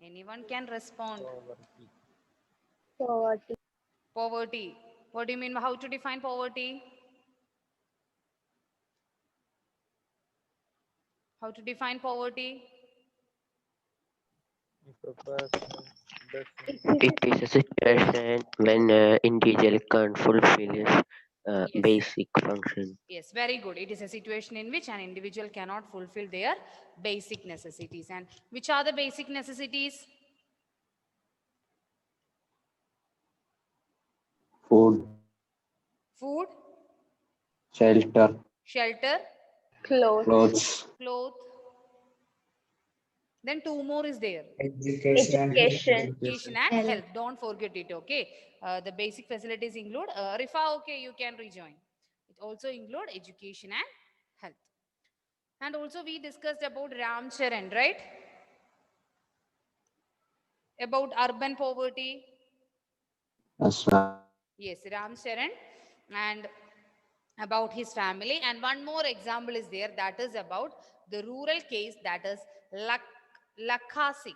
Anyone can respond. Poverty. Poverty. What do you mean? How to define poverty? How to define poverty? If a person It doesn't is It is a situation when individual can't fulfill his Yes. basic function. Yes, very good. It is a situation in which an individual cannot fulfill their basic necessities. And which are the basic necessities? food, Food, shelter, shelter, clothes. clothes, cloth. Then two more is there. Education and health. Education. Education and health. Don't forget it, okay? The basic facilities include, Rifa, okay, you can rejoin. It also include education and health. And also we discussed about Ram Charan, right? About urban poverty. that's right. Yes, Ram Charan. And about his family. And one more example is there, that is about the rural case, that is Lakhasi.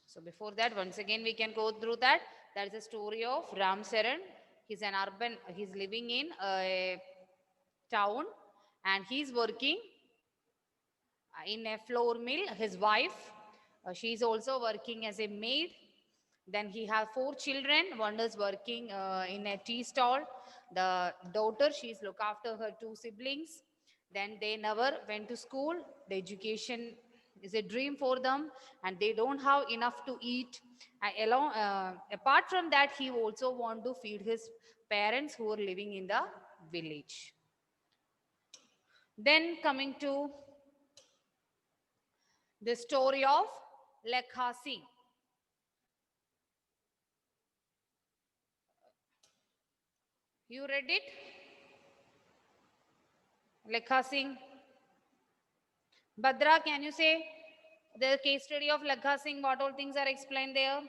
So before that, once again we can go through that. That is a story of Ram Charan. He's an urban, he's living in a town and he's working in a flour mill. His wife, she is also working as a maid. Then he has four children. One is working in a tea stall. The daughter, she's look after her two siblings. Then they never went to school. The education is a dream for them, and they don't have enough to eat. Apart from that, he also want to feed his parents who are living in the village. Then coming to the story of Lekha Singh. You read it? Lekha Singh. Badra, can you say the case study of Lekha Singh? What all things are explained there?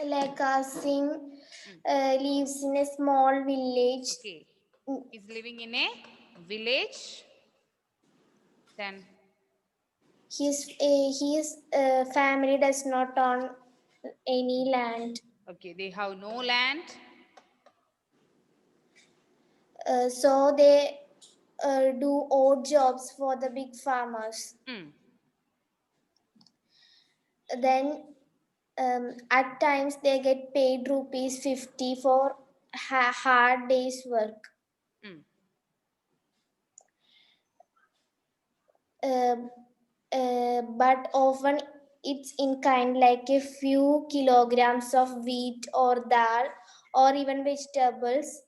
Lekha Singh lives in a small village. Okay. He's living in a village. Then His family does not own any land. okay, they have no land. So they do odd jobs for the big farmers. Hmm. Then at times they get paid rupees 50 for hard days work. Hmm. But often it's in kind, like a few kilograms of wheat or dal or even vegetables.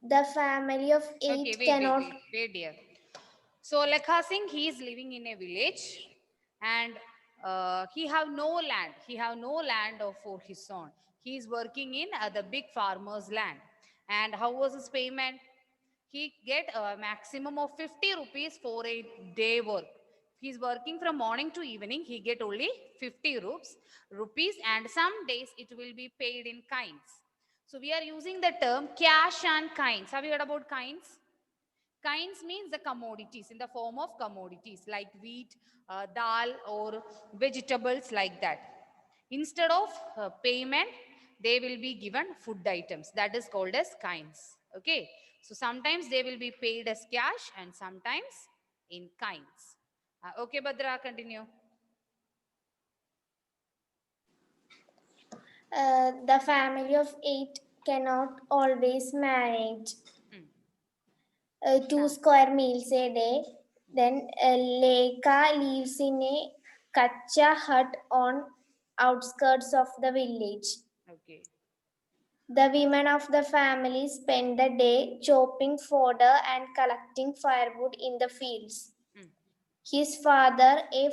The family of Okay, 8 wait, cannot. dear. So Lekha Singh, he is living in a village and he have no land. He have no land for his son. He is working in the big farmer's land. And how was his payment? He get a maximum of 50 rupees for a day work. He's working from morning to evening. He get only 50 rupees, and some days it will be paid in kinds. So we are using the term cash and kinds. Have you heard about kinds? Kinds means the commodities, in the form of commodities like wheat, dal, or vegetables like that. Instead of payment, they will be given food items. That is called as kinds. Okay. So sometimes they will be paid as cash and sometimes in kinds. Okay, Badra, continue. The family of 8 cannot always manage Hmm. 2 square meals a day. Then Lekha lives in a kacha hut on outskirts of the village. Okay. The women of the family spend the day chopping fodder and collecting firewood in the fields. Hmm. His father, a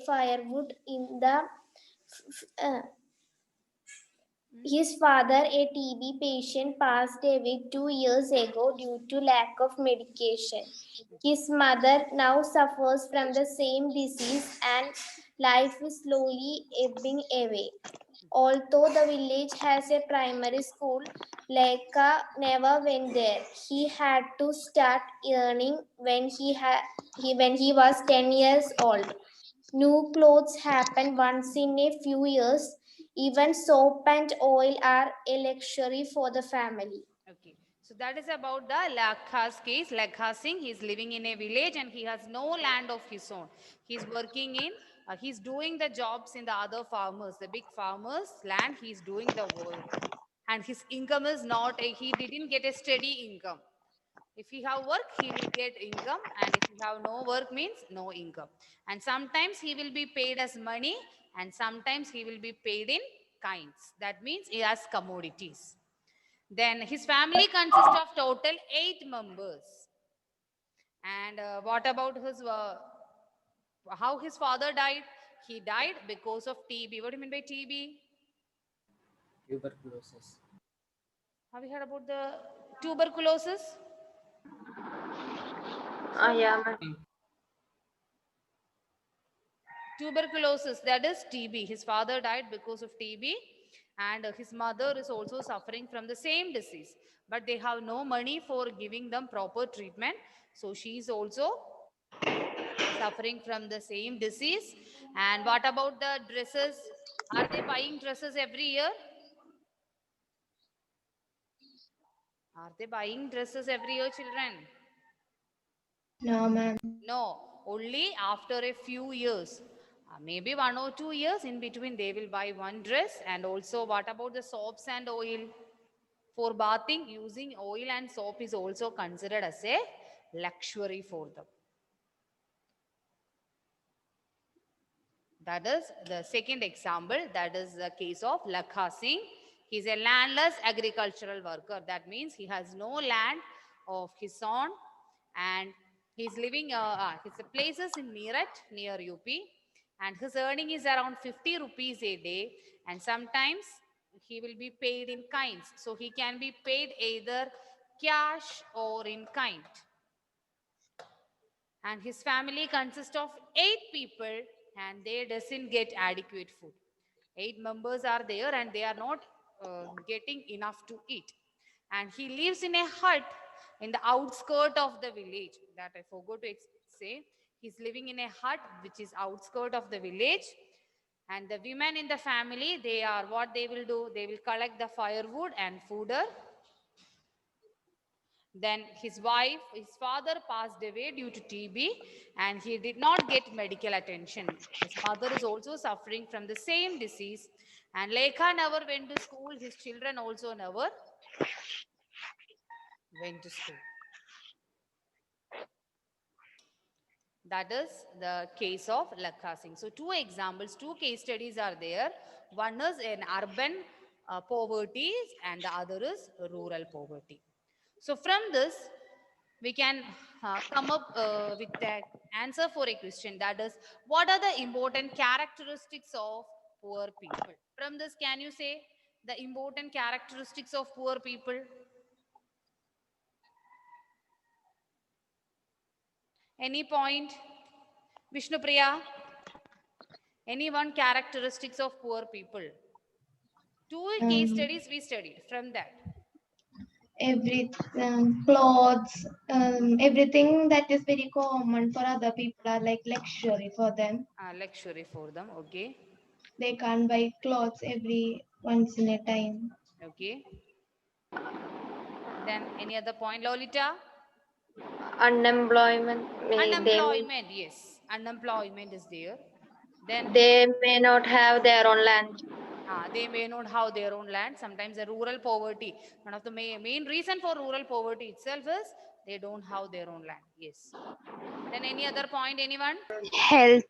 firewood in the his father, a TB patient, passed away 2 years ago due to lack of medication. His mother now suffers from the same disease and life is slowly ebbing away. Although the village has a primary school, Lekha never went there. He had to start earning when when he was 10 years old. New clothes happen once in a few years. Even soap and oil are a luxury for the family. Okay. So that is about the Lakha's case. Lakha Singh, he is living in a village and he has no land of his own. He's working in, he's doing the jobs in the other farmers, the big farmers' land. He's doing the work. And his income is not, he didn't get a steady income. If he have work, he will get income. And if he have no work means no income. And sometimes he will be paid as money and sometimes he will be paid in kinds. That means he has commodities. Then his family consists of total 8 members. And what about his how his father died? He died because of TB. What do you mean by TB? Tuberculosis. Have you heard about the tuberculosis? Yeah, ma'am. Tuberculosis, that is TB. His father died because of TB, and his mother is also suffering from the same disease. But they have no money for giving them proper treatment. So she is also suffering from the same disease. And what about the dresses? Are they buying dresses every year? Are they buying dresses every year, children? No, ma'am. No, only after a few years. Maybe 1 or 2 years in between, they will buy one dress. And also, what about the soaps and oil? For bathing, using oil and soap is also considered as a luxury for them. That is the second example. That is the case of Lakha Singh. He is a landless agricultural worker. That means he has no land of his own and he is living, his place is in Meerut near UP and his earning is around 50 rupees a day and sometimes he will be paid in kinds. So he can be paid either cash or in kind. And his family consists of 8 people and they doesn't get adequate food. 8 members are there and they are not getting enough to eat. And he lives in a hut in the outskirt of the village. That I forgot to say. He's living in a hut which is outskirt of the village. And the women in the family, they are what they will do. They will collect the firewood and fodder. Then his father passed away due to TB and he did not get medical attention. His mother is also suffering from the same disease. And Lekha never went to school. His children also never went to school. That is the case of Lakha Singh. So two examples, two case studies are there. One is in urban poverty and the other is rural poverty. So from this, we can come up with the answer for a question, that is, what are the important characteristics of poor people? From this, can you say the important characteristics of poor people? Any point? Vishnupriya? Any one characteristics of poor people? Two case studies we studied from that. Every clothes, everything that is very common for other people are like luxury for them. Luxury for them, okay. They can't buy clothes every once in a time. Okay. Then any other point, Lolita? Unemployment. Unemployment, yes. Unemployment is there. Then They may not have their own land. they may not have their own land. Sometimes the rural poverty. One of the main reason for rural poverty itself is they don't have their own land. Yes. Then any other point, anyone? Health.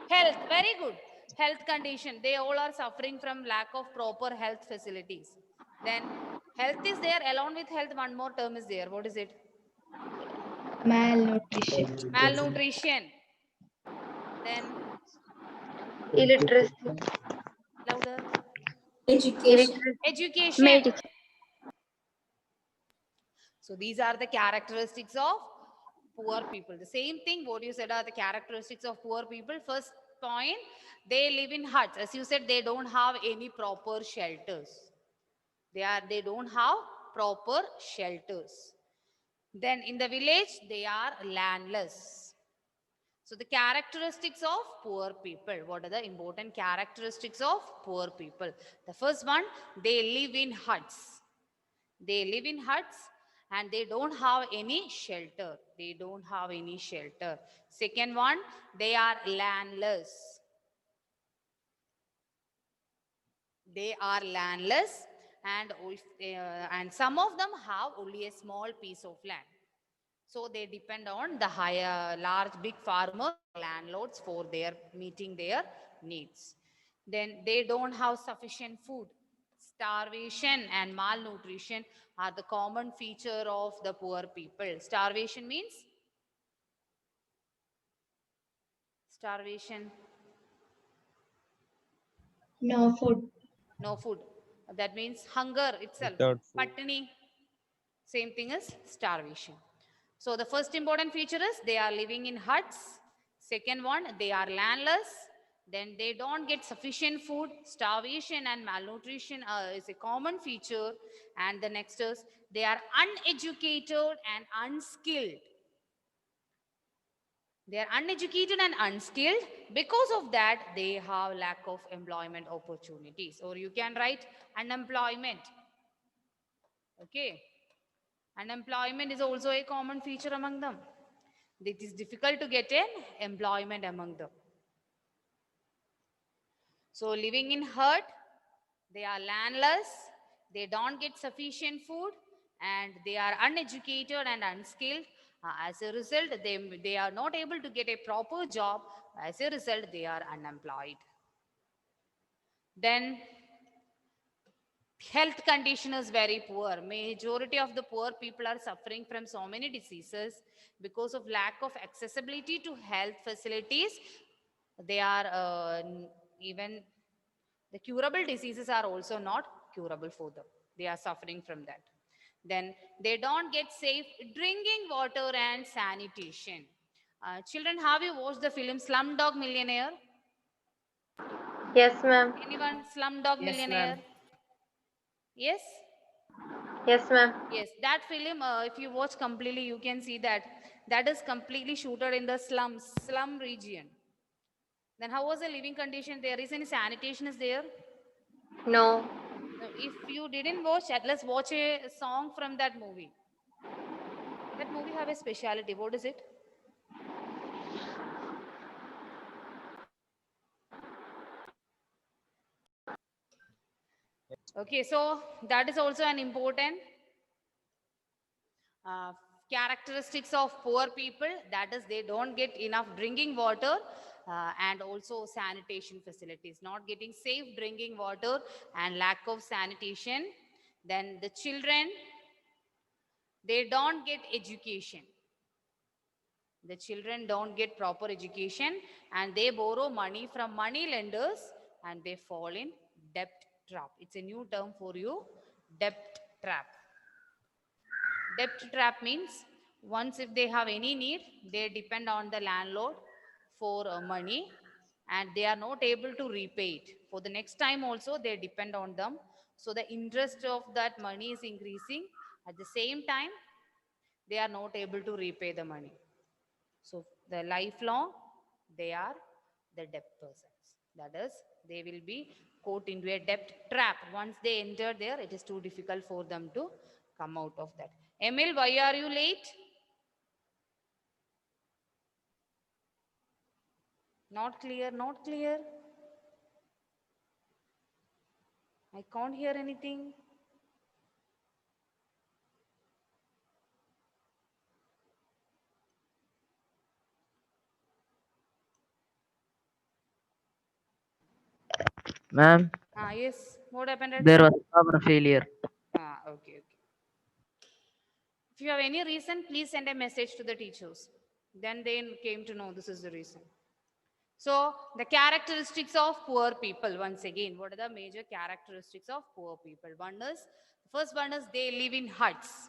Health, very good. Health condition. They all are suffering from lack of proper health facilities. Then health is there. Along with health, one more term is there. What is it? Malnutrition. Malnutrition. Then Illiteracy. louder. Education. Education. Medical. So these are the characteristics of poor people. The same thing what you said are the characteristics of poor people. First, point, they live in huts. As you said, they don't have any proper shelters. They don't have proper shelters. Then in the village, they are landless. So the characteristics of poor people. What are the important characteristics of poor people? The first one, they live in huts. They live in huts and they don't have any shelter. They don't have any shelter. Second one, they are landless. They are landless and some of them have only a small piece of land. So they depend on the higher, large, big farmers, landlords for their meeting their needs. Then they don't have sufficient food. Starvation and malnutrition are the common feature of the poor people. Starvation means starvation, No food. no food. That means hunger itself. Without food. Patani. Same thing as starvation. So the first important feature is they are living in huts. Second one, they are landless. Then they don't get sufficient food. Starvation and malnutrition is a common feature. And the next is they are uneducated and unskilled. They are uneducated and unskilled. Because of that, they have lack of employment opportunities. Or you can write unemployment. Okay. Unemployment is also a common feature among them. It is difficult to get an employment among them. So living in hut, they are landless, they don't get sufficient food, and they are uneducated and unskilled. As a result, they are not able to get a proper job. As a result, they are unemployed. Then health condition is very poor. Majority of the poor people are suffering from so many diseases because of lack of accessibility to health facilities. They are even the curable diseases are also not curable for them. They are suffering from that. Then they don't get safe drinking water and sanitation. Children, have you watched the film Slumdog Millionaire? Yes, ma'am. Anyone? Slumdog Millionaire? Yes? Yes, ma'am. Yes, that film, if you watch completely, you can see that that is completely shooted in the slum region. Then how was the living condition there? Is any sanitation is there? No. Now, if you didn't watch that, let's watch a song from that movie. That movie have a speciality. What is it? Okay, so that is also an important characteristics of poor people. That is, they don't get enough drinking water and also sanitation facilities. Not getting safe drinking water and lack of sanitation. Then the children, they don't get education. The children don't get proper education and they borrow money from money lenders and they fall in debt trap. It's a new term for you, debt trap. Debt trap means once if they have any need, they depend on the landlord for money and they are not able to repay it. For the next time also, they depend on them. So the interest of that money is increasing. At the same time, they are not able to repay the money. So the lifelong, they are the debt persons. That is, they will be caught into a debt trap. Once they enter there, it is too difficult for them to come out of that. Emil, why are you late? Not clear, not clear. I can't hear anything. Ma'am, Yes. What happened at there was power failure. Okay, okay. If you have any reason, please send a message to the teachers. Then they came to know this is the reason. So the characteristics of poor people, once again, what are the major characteristics of poor people? First one is they live in huts.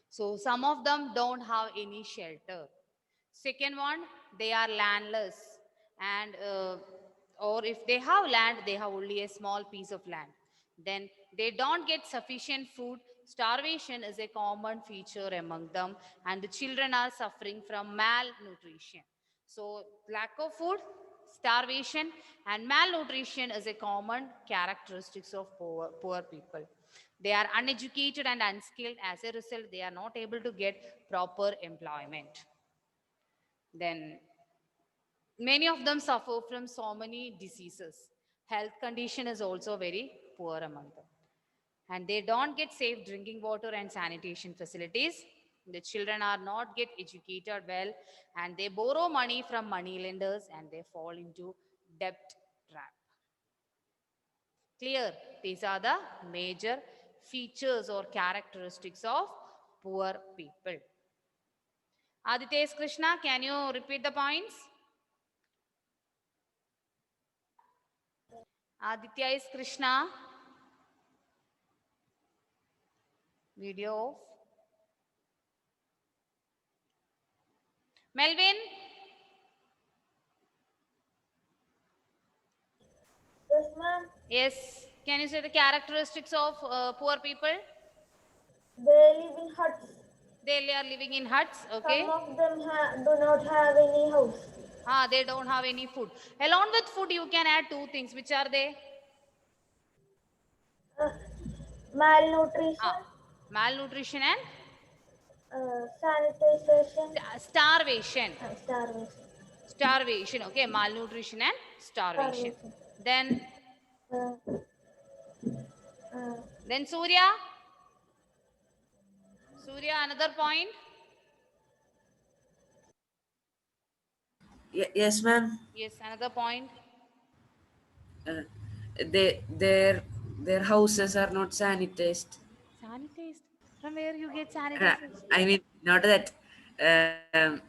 So some of them don't have any shelter. Second one, they are landless. and or if they have land, they have only a small piece of land. Then they don't get sufficient food. Starvation is a common feature among them, and the children are suffering from malnutrition. So, lack of food, starvation, and malnutrition is a common characteristics of poor people. They are uneducated and unskilled. As a result, they are not able to get proper employment. Then many of them suffer from so many diseases. Health condition is also very poor among them. And they don't get safe drinking water and sanitation facilities. The children are not get educated well, and they borrow money from money lenders and they fall into debt trap. Clear? These are the major features or characteristics of poor people. Aditya S. Krishna, can you repeat the points? Aditya is Krishna. Video off. Melvin, Yes, ma'am. yes. Can you say the characteristics of poor people? They live in huts. They are living in huts, okay? Some of them do not have any house. They don't have any food. Along with food, you can add two things. Which are they? Malnutrition, Malnutrition and sanitation, starvation. starvation. Starvation, okay? Malnutrition and starvation. Then Surya. Surya, another point. Yes, ma'am. Yes, another point. Their houses are not sanitized. Sanitized? From where you get Uh, sanitized? I mean, not that. Um,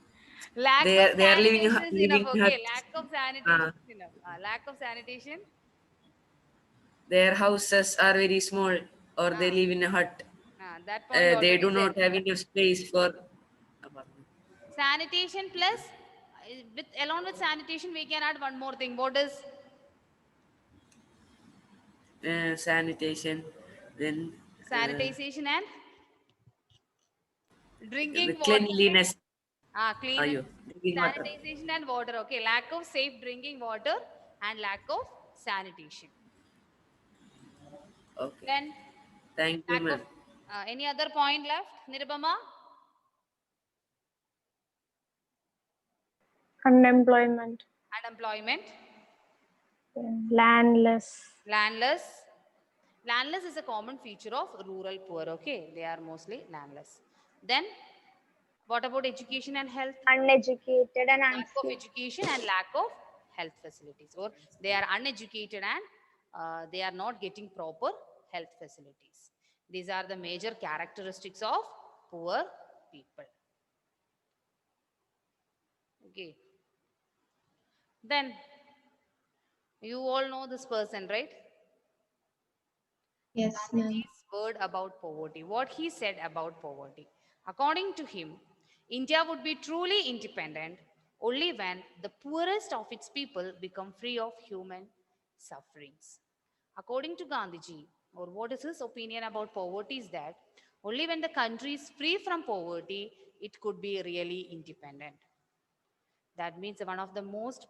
Lack they of they are sanitation is enough, living okay? huts. Lack of sanitation is enough. Lack of sanitation. Their houses are very small, or they Ah, live in a hut. that point you They already do said. not have enough space for apartment. Sanitation plus, with along with sanitation, we can add one more thing. What is Sanitation, then sanitization and the drinking water? cleanliness. Clean Drinking water. sanitization and water. Okay, lack of safe drinking water and lack of sanitation. Okay. Then Thank you, lack of ma'am. any other point left, Nirubama? Unemployment, Unemployment, landless, landless. Landless is a common feature of rural poor. Okay, they are mostly landless. Then what about education and health? uneducated and Lack of unskilled. education and lack of health facilities, or they are uneducated and they are not getting proper health facilities. These are the major characteristics of poor people. Okay. Then you all know this person, right? Yes, ma'am. Gandhiji's word about poverty. What he said about poverty. According to him, India would be truly independent only when the poorest of its people become free of human sufferings. According to Gandhiji, or what is his opinion about poverty, is that only when the country is free from poverty, it could be really independent. That means one of the most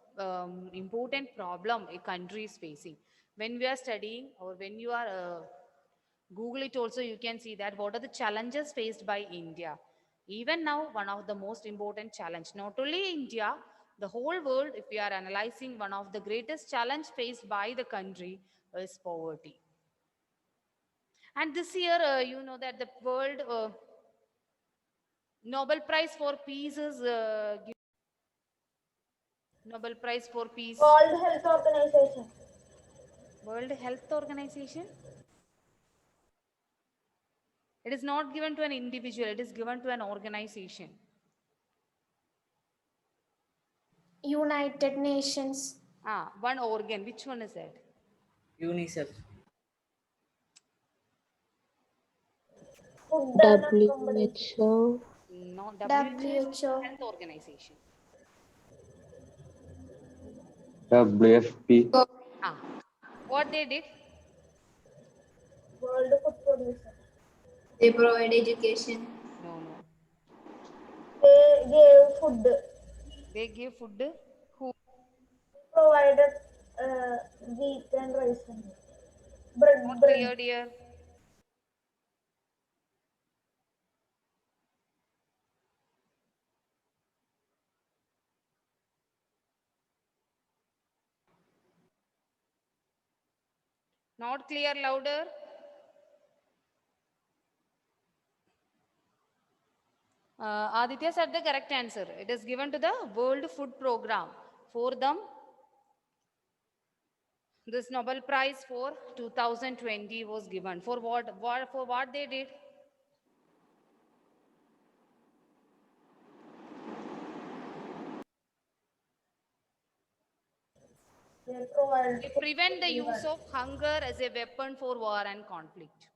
important problem a country is facing. When we are studying, or when you are Google it also, you can see that what are the challenges faced by India. Even now, one of the most important challenge, not only India, the whole world, if we are analyzing, one of the greatest challenge faced by the country is poverty. And this year, you know that the world Nobel Prize for Peace is Nobel Prize for Peace. World Health Organization. World Health Organization. It is not given to an individual, it is given to an organization. United Nations. One organ. Which one is that? UNICEF. WHO. No, WHO is WHO. Health Organization. WFP. Ah, what they did? World Food Producer. They provide education. No, no. They gave food. They give food. Who? Provided wheat and rice. Bread. Not clear, dear. Not clear, louder. Aditya said the correct answer. It is given to the World Food Program. For them, this Nobel Prize for 2020 was given. For what they did? They prevent the use of hunger as a weapon for war and conflict.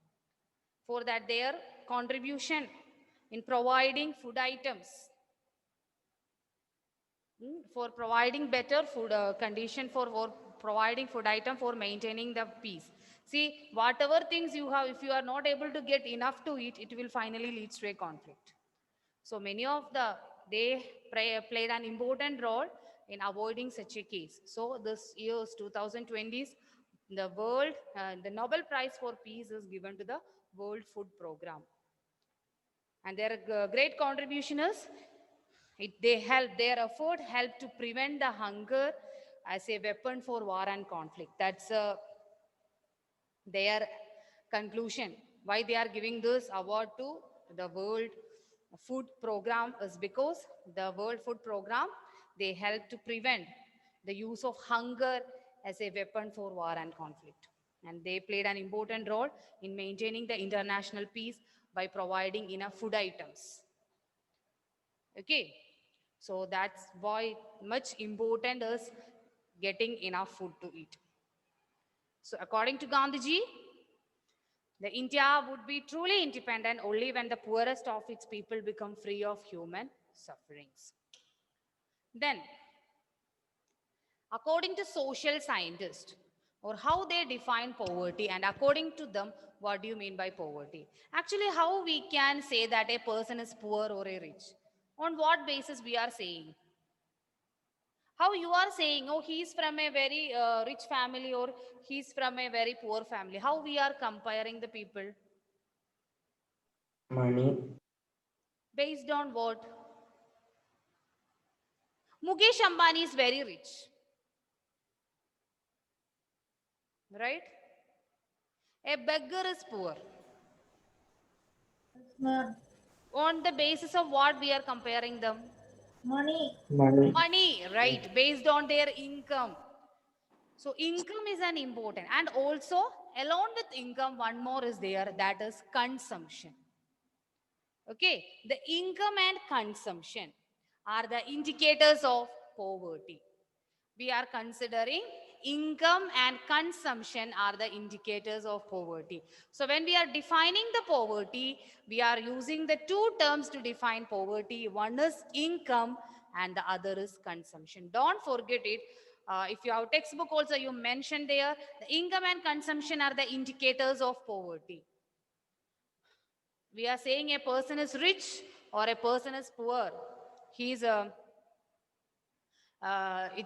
For that, their contribution in providing food items, for providing better food condition for providing food item for maintaining the peace. See, whatever things you have, if you are not able to get enough to eat, it will finally lead to a conflict. So many of they played an important role in avoiding such a case. So this year's 2020s, the Nobel Prize for Peace is given to the World Food Program. And their great contribution is, their effort helped to prevent the hunger as a weapon for war and conflict. That's their conclusion. Why they are giving this award to the World Food Program is because the World Food Program, they help to prevent the use of hunger as a weapon for war and conflict. And they played an important role in maintaining the international peace by providing enough food items. Okay, so that's why much important is getting enough food to eat. So according to Gandhiji, the India would be truly independent only when the poorest of its people become free of human sufferings. Then, according to social scientists, or how they define poverty, and according to them, what do you mean by poverty? Actually, how we can say that a person is poor or a rich? On what basis we are saying? How you are saying, oh, he's from a very rich family or he's from a very poor family? How we are comparing the people? Money. Based on what? Mukesh Ambani is very rich, right? A beggar is poor. On the basis of what we are comparing them? Money. Money, right? Based on their income. So income is an important, and also along with income, one more is there, that is consumption. Okay, the income and consumption are the indicators of poverty. We are considering income and consumption are the indicators of poverty. So when we are defining the poverty, we are using the two terms to define poverty. One is income and the other is consumption. Don't forget it. If you have textbook also, you mentioned there, the income and consumption are the indicators of poverty. We are saying a person is rich or a person is poor. It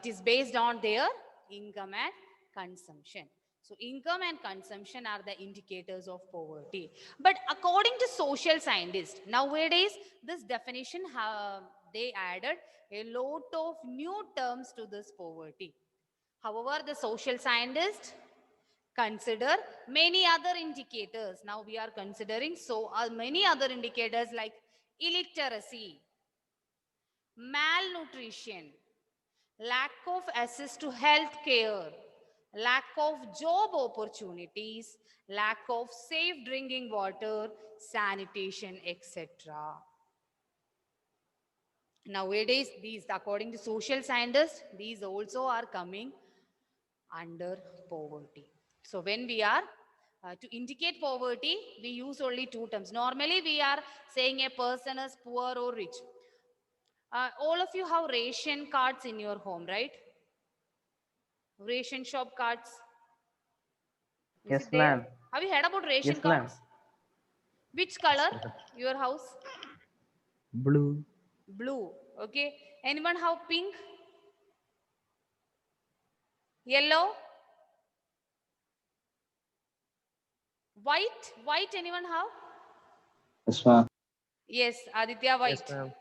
is based on their income and consumption. So income and consumption are the indicators of poverty. But according to social scientists, nowadays this definition, they added a lot of new terms to this poverty. However, the social scientists consider many other indicators. Now we are considering many other indicators like illiteracy, malnutrition, lack of access to health care, lack of job opportunities, lack of safe drinking water, sanitation, etc. Nowadays, according to social scientists, these also are coming under poverty. So when we are to indicate poverty, we use only two terms. Normally, we are saying a person is poor or rich. All of you have ration cards in your home, right? Ration shop cards. Is Yes, it there? ma'am. Have you heard about ration Yes, ma'am. cards? Which color? Your house? Blue. Blue. Okay. Anyone have pink? Yellow? White? White anyone have? Yes, ma'am. Yes, Aditya white. Yes, ma'am.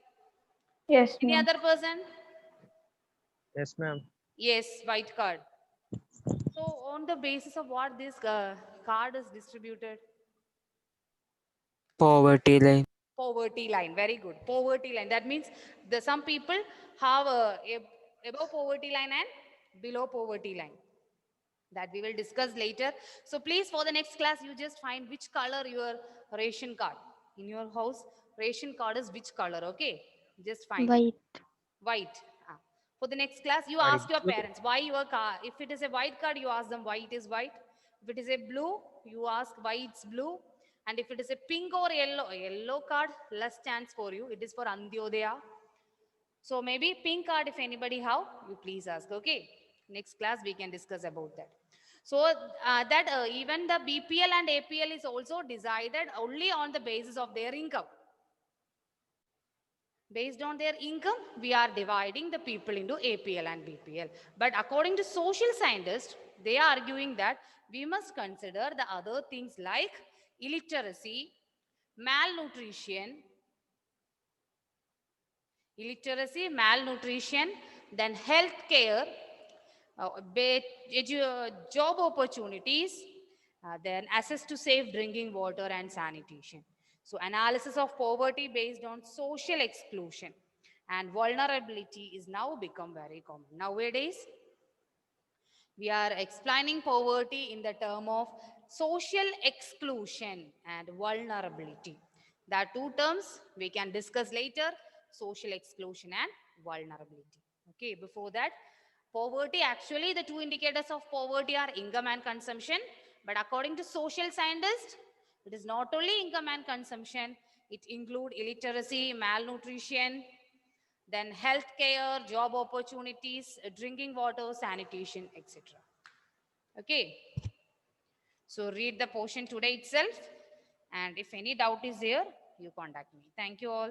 Yes, Any ma'am. other person? Yes, ma'am. Yes, white card. So on the basis of what this card is distributed? Poverty line. Poverty line. Very good. Poverty line. That means some people have above poverty line and below poverty line. That we will discuss later. So please, for the next class, you just find which color your ration card in your house. Ration card is which color? Okay, just find it. White. White. For the next class, you White. ask your parents why your card. If it is a white card, you ask them why it is white. If it is a blue, you ask why it's blue. And if it is a pink or yellow card, less chance for you. It is for Antyodaya. So maybe pink card, if anybody have, you please ask. Okay. Next class we can discuss about that. So even the BPL and APL is also decided only on the basis of their income. Based on their income, we are dividing the people into APL and BPL. But according to social scientists, they are arguing that we must consider the other things like illiteracy, malnutrition, then health care, job opportunities, then access to safe drinking water and sanitation. So analysis of poverty based on social exclusion and vulnerability is now become very common. Nowadays, we are explaining poverty in the term of social exclusion and vulnerability. That two terms we can discuss later, social exclusion and vulnerability. Okay, before that, poverty, actually the two indicators of poverty are income and consumption. But according to social scientists, it is not only income and consumption, it includes illiteracy, malnutrition, then health care, job opportunities, drinking water, sanitation, etc. Okay. So read the portion today itself. And if any doubt is there, you contact me. Thank you all.